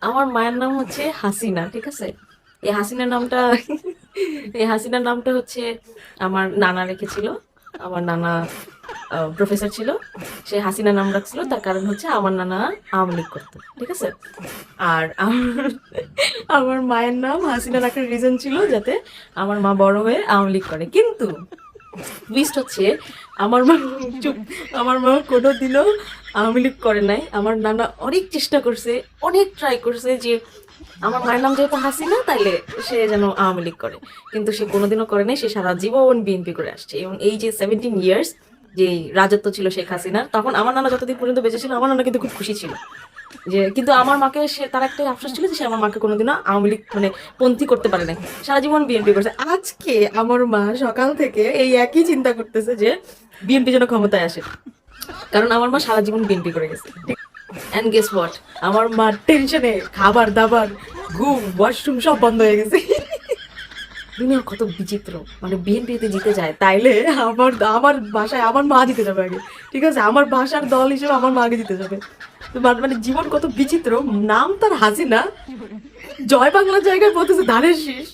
আমার মায়ের নাম হচ্ছে হাসিনা, ঠিক আছে? এই হাসিনা নামটা এই হাসিনা নামটা হচ্ছে আমার নানা রেখেছিল। আমার নানা প্রফেসর ছিল, সে হাসিনা নাম রাখছিল, তার কারণ হচ্ছে আমার নানা আওয়ামী লীগ করতো, ঠিক আছে? আর আমার আমার মায়ের নাম হাসিনা রাখার রিজন ছিল যাতে আমার মা বড় হয়ে আওয়ামী লীগ করে। কিন্তু টুইস্ট হচ্ছে আমার মা চুপ, আমার মা কোনোদিনও আওয়ামী লীগ করে নাই। আমার নানা অনেক চেষ্টা করছে, অনেক ট্রাই করছে যে আমার মায়ের নাম যেহেতু হাসিনা তাইলে সে যেন আওয়ামী লীগ করে, কিন্তু সে কোনোদিনও করে নাই। সে সারা জীবন বিএনপি করে আসছে এবং এই যে 17 ইয়ার্স যে রাজত্ব ছিল শেখ হাসিনার, তখন আমার নানা যতদিন পর্যন্ত বেঁচে ছিল আমার নানা কিন্তু খুব খুশি ছিল যে, কিন্তু আমার মাকে সে তার একটা আফসোস ছিল যে সে আমার মাকে কোনোদিনও আওয়ামী লীগ মানে পন্থী করতে পারে নাই, সারা জীবন বিএনপি করছে। আজকে আমার মা সকাল থেকে এই একই চিন্তা করতেছে যে বিএনপি যেন ক্ষমতায় আসে, কারণ আমার মা সারা জীবন বিএনপি করে গেছে। এন্ড গেস হোয়াট, আমার মার টেনশনে খাবার দাবার ঘুম ওয়াশরুম সব বন্ধ হয়ে গেছে। দুনিয়া কত বিচিত্র, মানে বিএনপি যদি জিতে যায় তাইলে আমার আমার বাসায় আমার মা জিতে যাবে আগে, ঠিক আছে? আমার বাসার দল হিসেবে আমার মা আগে জিতে যাবে। তো মানে জীবন কত বিচিত্র। নাম তার হাসিনা, জয় বাংলার জায়গায় বলতেছে ধানের শীষ।